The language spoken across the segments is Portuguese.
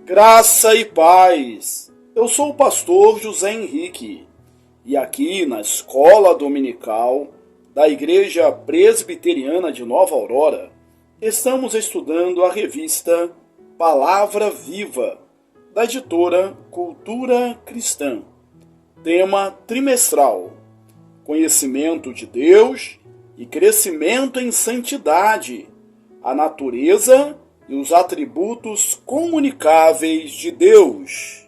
Graça e paz. Eu sou o pastor José Henrique e aqui na Escola Dominical da Igreja Presbiteriana de Nova Aurora estamos estudando a revista Palavra Viva da editora Cultura Cristã. Tema trimestral: Conhecimento de Deus e crescimento em santidade, a natureza e os atributos comunicáveis de Deus.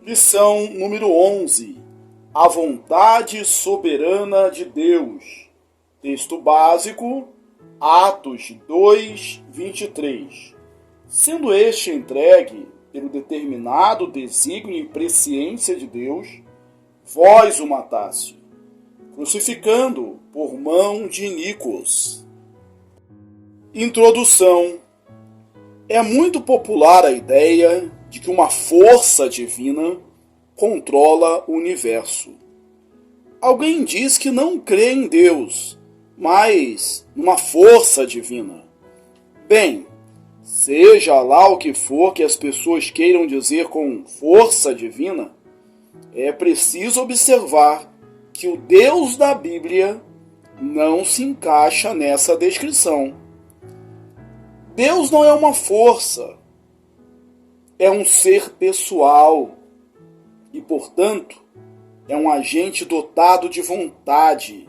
Lição número 11. A vontade soberana de Deus. Texto básico, Atos 2, 23. Sendo este entregue pelo determinado desígnio e presciência de Deus, vós o mataste, crucificando por mão de iníquos. Introdução. É muito popular a ideia de que uma força divina controla o universo. Alguém diz que não crê em Deus, mas numa força divina. Bem, seja lá o que for que as pessoas queiram dizer com força divina, é preciso observar que o Deus da Bíblia não se encaixa nessa descrição. Deus não é uma força, é um ser pessoal e, portanto, é um agente dotado de vontade,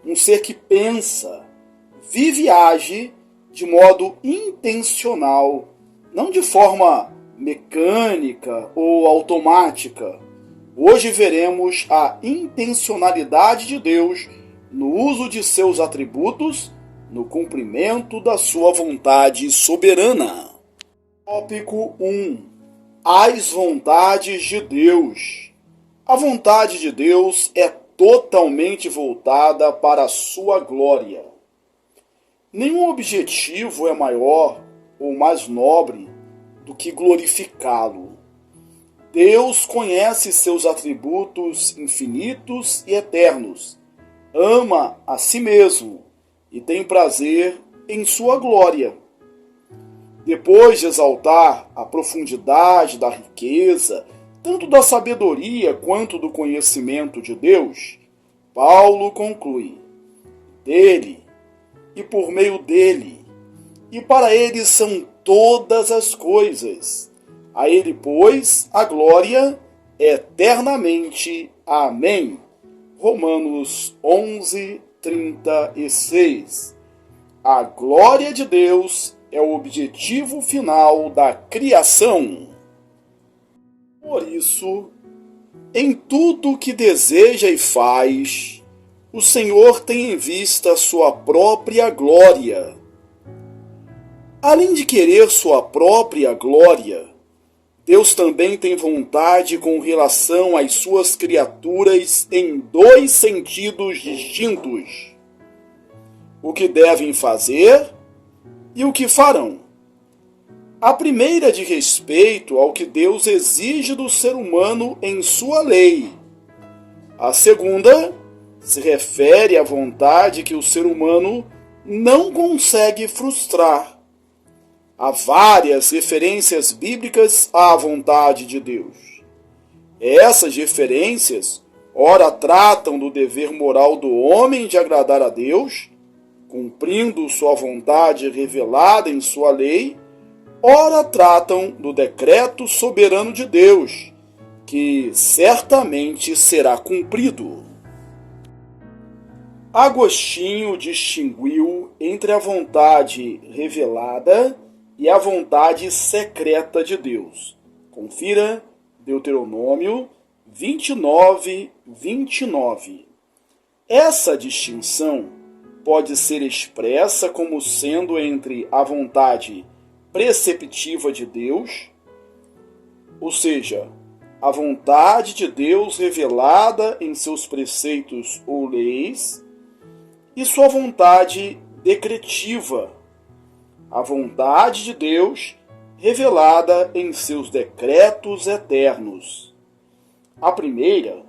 um ser que pensa, vive e age de modo intencional, não de forma mecânica ou automática. Hoje veremos a intencionalidade de Deus no uso de seus atributos, no cumprimento da sua vontade soberana. Tópico 1. As vontades de Deus. A vontade de Deus é totalmente voltada para a sua glória. Nenhum objetivo é maior ou mais nobre do que glorificá-lo. Deus conhece seus atributos infinitos e eternos, ama a si mesmo e tem prazer em sua glória. Depois de exaltar a profundidade da riqueza, tanto da sabedoria quanto do conhecimento de Deus, Paulo conclui: dele, e por meio dele, e para ele são todas as coisas. A ele, pois, a glória eternamente. Amém. Romanos 11, 36. A glória de Deus é o objetivo final da criação. Por isso, em tudo que deseja e faz, o Senhor tem em vista a sua própria glória. Além de querer sua própria glória, Deus também tem vontade com relação às suas criaturas em dois sentidos distintos: o que devem fazer e o que farão. A primeira de respeito ao que Deus exige do ser humano em sua lei. A segunda se refere à vontade que o ser humano não consegue frustrar. Há várias referências bíblicas à vontade de Deus. Essas referências, ora tratam do dever moral do homem de agradar a Deus, cumprindo sua vontade revelada em sua lei, ora tratam do decreto soberano de Deus, que certamente será cumprido. Agostinho distinguiu entre a vontade revelada e a vontade secreta de Deus. Confira Deuteronômio 29, 29. Essa distinção pode ser expressa como sendo entre a vontade preceptiva de Deus, ou seja, a vontade de Deus revelada em seus preceitos ou leis, e sua vontade decretiva, a vontade de Deus revelada em seus decretos eternos. A primeira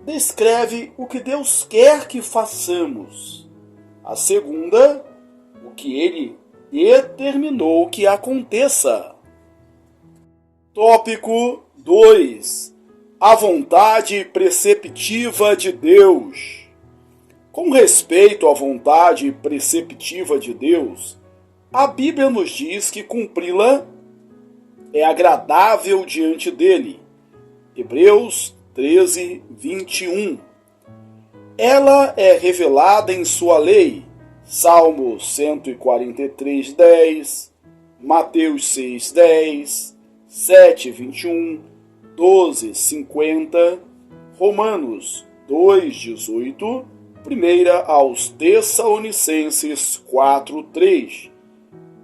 descreve o que Deus quer que façamos. A segunda, o que ele determinou que aconteça. Tópico 2. A vontade preceptiva de Deus. Com respeito à vontade preceptiva de Deus, a Bíblia nos diz que cumpri-la é agradável diante dele. Hebreus 13, 21. Ela é revelada em sua lei. Salmo 143, 10, Mateus 6, 10, 7, 21, 12, 50, Romanos 2, 18, 1 aos Tessalonicenses 4, 3,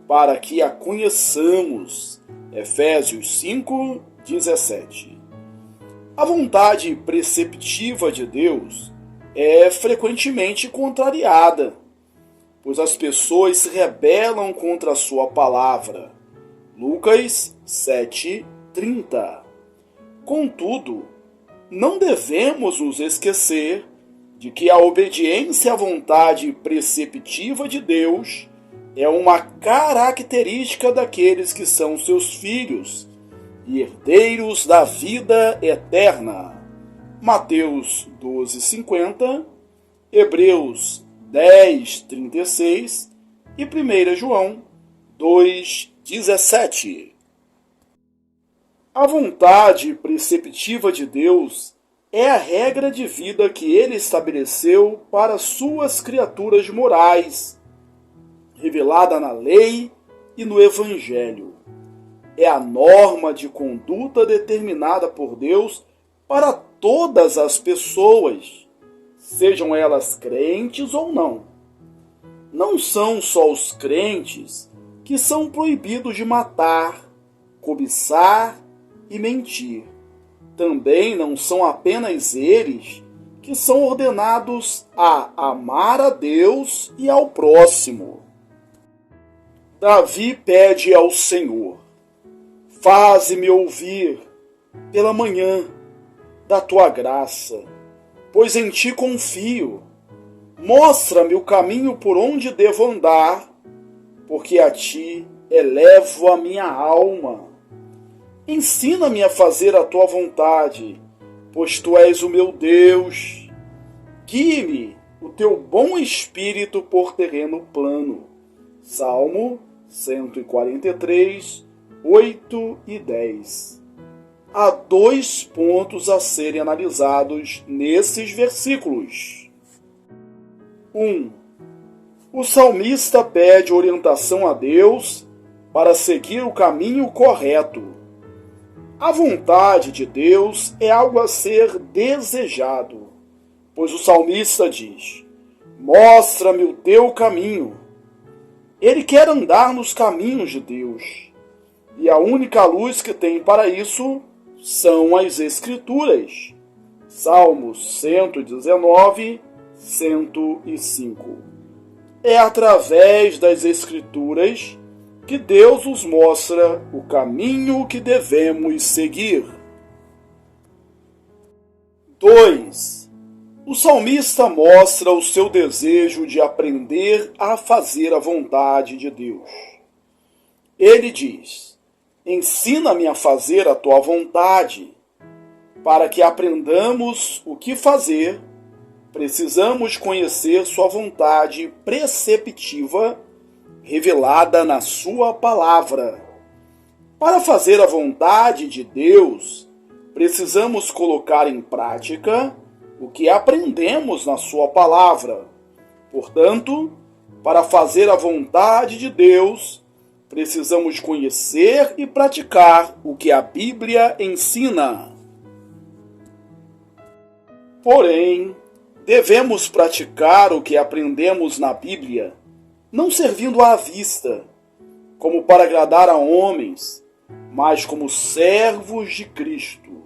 para que a conheçamos. Efésios 5, 17. A vontade preceptiva de Deus é frequentemente contrariada, pois as pessoas se rebelam contra a sua palavra. Lucas 7, 30. Contudo, não devemos nos esquecer de que a obediência à vontade preceptiva de Deus é uma característica daqueles que são seus filhos e herdeiros da vida eterna. Mateus 12, 50, Hebreus 10, 36 e 1 João 2, 17. A vontade preceptiva de Deus é a regra de vida que ele estabeleceu para suas criaturas morais, revelada na lei e no Evangelho. É a norma de conduta determinada por Deus para todas as pessoas, sejam elas crentes ou não. Não são só os crentes que são proibidos de matar, cobiçar e mentir. Também não são apenas eles que são ordenados a amar a Deus e ao próximo. Davi pede ao Senhor: faze-me ouvir pela manhã da tua graça, pois em ti confio. Mostra-me o caminho por onde devo andar, porque a ti elevo a minha alma. Ensina-me a fazer a tua vontade, pois tu és o meu Deus. Guie-me o teu bom espírito por terreno plano. Salmo 143, 8 e 10. Há 2 pontos a serem analisados nesses versículos. 1. O salmista pede orientação a Deus para seguir o caminho correto. A vontade de Deus é algo a ser desejado, pois o salmista diz: mostra-me o teu caminho. Ele quer andar nos caminhos de Deus, e a única luz que tem para isso são as Escrituras. Salmos 119, 105. É através das Escrituras que Deus nos mostra o caminho que devemos seguir. 2. O salmista mostra o seu desejo de aprender a fazer a vontade de Deus. Ele diz: ensina-me a fazer a tua vontade. Para que aprendamos o que fazer, precisamos conhecer sua vontade preceptiva, revelada na sua palavra. Para fazer a vontade de Deus, precisamos colocar em prática o que aprendemos na sua palavra. Portanto, para fazer a vontade de Deus, precisamos conhecer e praticar o que a Bíblia ensina. Porém, devemos praticar o que aprendemos na Bíblia, não servindo à vista, como para agradar a homens, mas como servos de Cristo,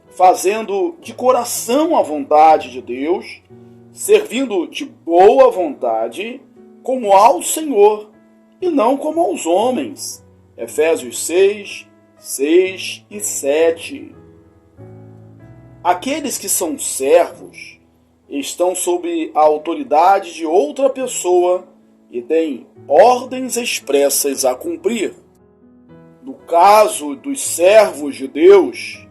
fazendo de coração a vontade de Deus, servindo de boa vontade como ao Senhor e não como aos homens. Efésios 6, 6 e 7. Aqueles que são servos estão sob a autoridade de outra pessoa e têm ordens expressas a cumprir. No caso dos servos de Deus,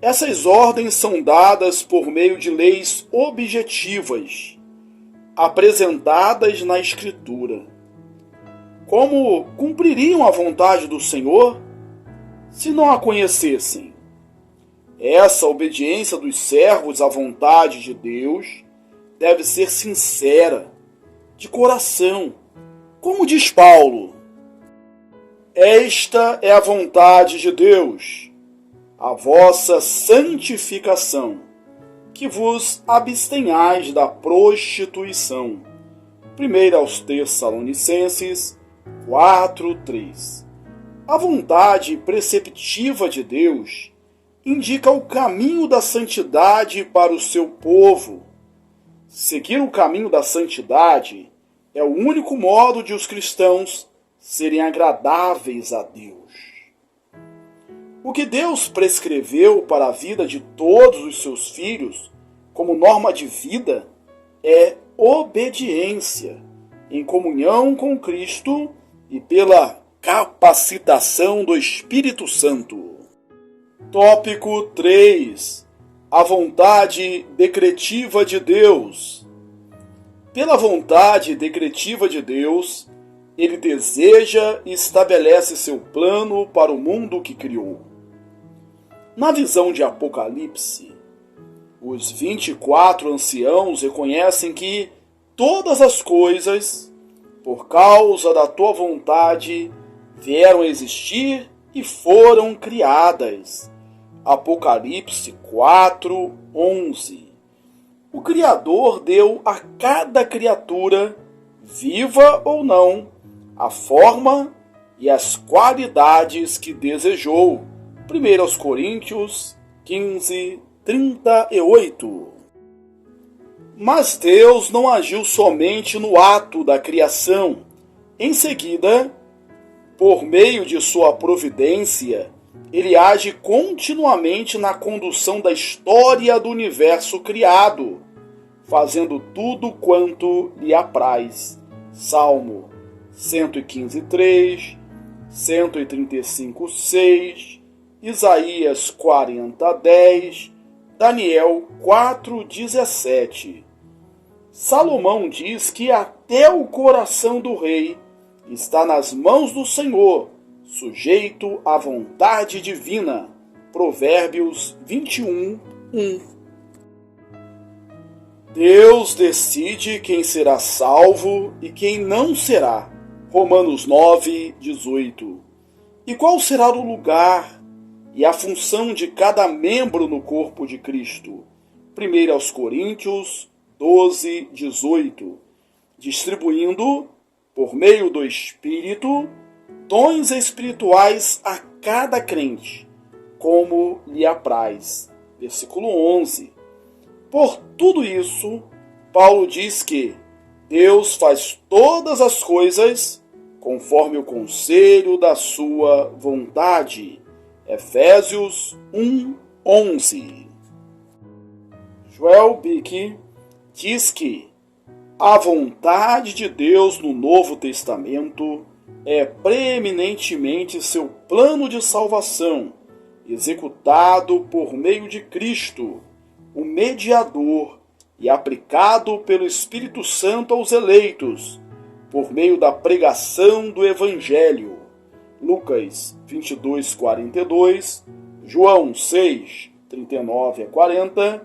essas ordens são dadas por meio de leis objetivas, apresentadas na Escritura. Como cumpririam a vontade do Senhor se não a conhecessem? Essa obediência dos servos à vontade de Deus deve ser sincera, de coração. Como diz Paulo, esta é a vontade de Deus, a vossa santificação, que vos abstenhais da prostituição. 1 aos Tessalonicenses 4:3. A vontade preceptiva de Deus indica o caminho da santidade para o seu povo. Seguir o caminho da santidade é o único modo de os cristãos serem agradáveis a Deus. O que Deus prescreveu para a vida de todos os seus filhos, como norma de vida, é obediência, em comunhão com Cristo e pela capacitação do Espírito Santo. Tópico 3. A vontade decretiva de Deus. Pela vontade decretiva de Deus, Ele deseja e estabelece seu plano para o mundo que criou. Na visão de Apocalipse, os 24 anciãos reconhecem que todas as coisas, por causa da tua vontade, vieram a existir e foram criadas. Apocalipse 4:11. O Criador deu a cada criatura, viva ou não, a forma e as qualidades que desejou. 1 Coríntios 15:38. Mas Deus não agiu somente no ato da criação. Em seguida, por meio de sua providência, Ele age continuamente na condução da história do universo criado, fazendo tudo quanto lhe apraz. Salmo 115:3, 135:6, Isaías 40:10, Daniel 4:17. Salomão diz que até o coração do rei está nas mãos do Senhor, sujeito à vontade divina. Provérbios 21:1. Deus decide quem será salvo e quem não será. Romanos 9:18. E qual será o lugar e a função de cada membro no corpo de Cristo? 1 aos Coríntios 12:18. Distribuindo, por meio do Espírito, dons espirituais a cada crente, como lhe apraz. Versículo 11. Por tudo isso, Paulo diz que Deus faz todas as coisas conforme o conselho da sua vontade. Efésios 1:11. Joel Bick diz que a vontade de Deus no Novo Testamento é preeminentemente seu plano de salvação, executado por meio de Cristo, o mediador, e aplicado pelo Espírito Santo aos eleitos, por meio da pregação do Evangelho. Lucas 22:42, João 6:39-40,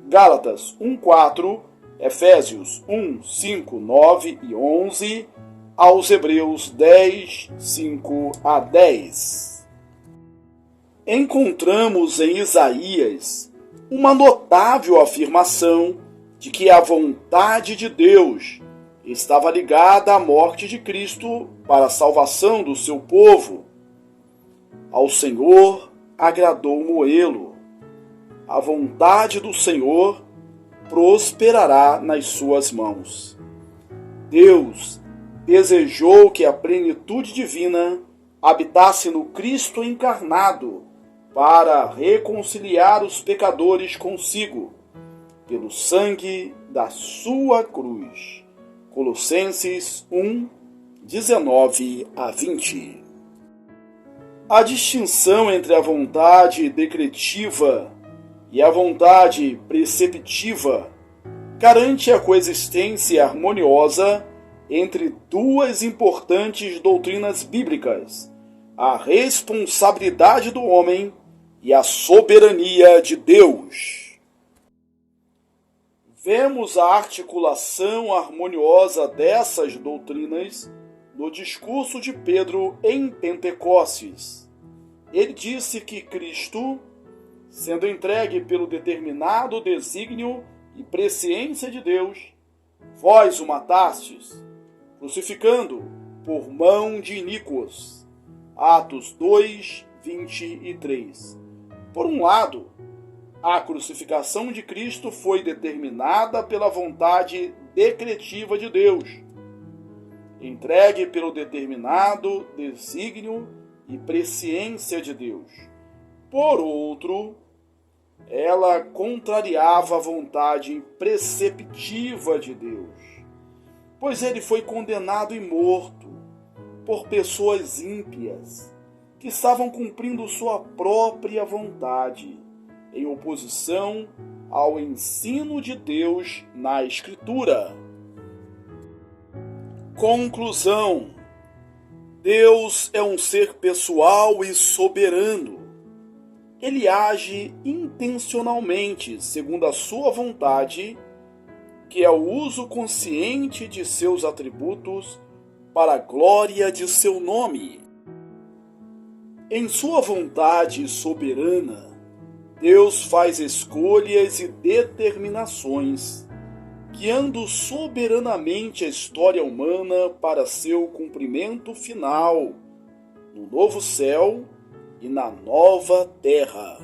Gálatas 1:4, Efésios 1:5, 9 e 11, aos Hebreus 10:5-10. Encontramos em Isaías uma notável afirmação de que a vontade de Deus estava ligada à morte de Cristo para a salvação do seu povo. Ao Senhor agradou moê-lo. A vontade do Senhor prosperará nas suas mãos. Deus desejou que a plenitude divina habitasse no Cristo encarnado para reconciliar os pecadores consigo, pelo sangue da sua cruz. Colossenses 1:19-20. A distinção entre a vontade decretiva e a vontade preceptiva garante a coexistência harmoniosa entre duas importantes doutrinas bíblicas: a responsabilidade do homem e a soberania de Deus. Vemos a articulação harmoniosa dessas doutrinas no discurso de Pedro em Pentecostes. Ele disse que Cristo, sendo entregue pelo determinado desígnio e presciência de Deus, vós o matastes, crucificando por mão de iníquos. Atos 2, 23. Por um lado, a crucificação de Cristo foi determinada pela vontade decretiva de Deus, entregue pelo determinado desígnio e presciência de Deus. Por outro, ela contrariava a vontade preceptiva de Deus, pois ele foi condenado e morto por pessoas ímpias que estavam cumprindo sua própria vontade, em oposição ao ensino de Deus na Escritura. Conclusão: Deus é um ser pessoal e soberano. Ele age intencionalmente, segundo a sua vontade, que é o uso consciente de seus atributos para a glória de seu nome. Em sua vontade soberana, Deus faz escolhas e determinações, guiando soberanamente a história humana para seu cumprimento final, no novo céu e na nova terra.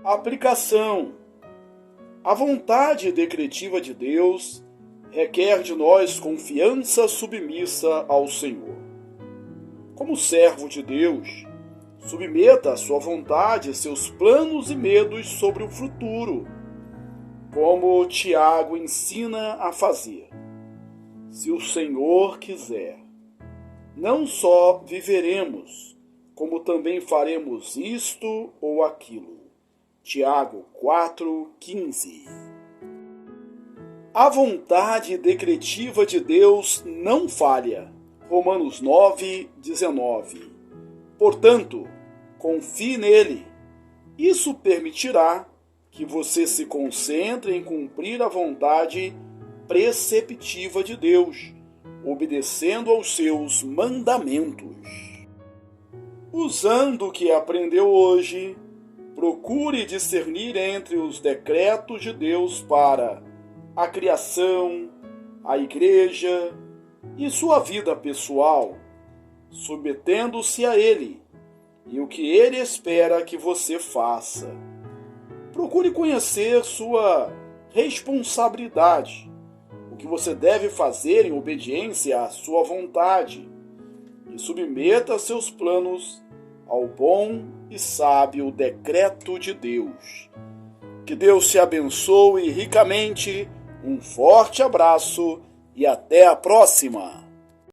Aplicação: a vontade decretiva de Deus requer de nós confiança submissa ao Senhor. Como servo de Deus, submeta a sua vontade seus planos e medos sobre o futuro, como Tiago ensina a fazer. Se o Senhor quiser, não só viveremos, como também faremos isto ou aquilo. Tiago 4,15. A vontade decretiva de Deus não falha. Romanos 9,19. Portanto, confie nele. Isso permitirá que você se concentre em cumprir a vontade preceptiva de Deus, obedecendo aos seus mandamentos. Usando o que aprendeu hoje, procure discernir entre os decretos de Deus para a criação, a igreja e sua vida pessoal, submetendo-se a Ele e o que Ele espera que você faça. Procure conhecer sua responsabilidade, o que você deve fazer em obediência à sua vontade, e submeta seus planos ao bom e sábio decreto de Deus. Que Deus te abençoe ricamente, um forte abraço e até a próxima!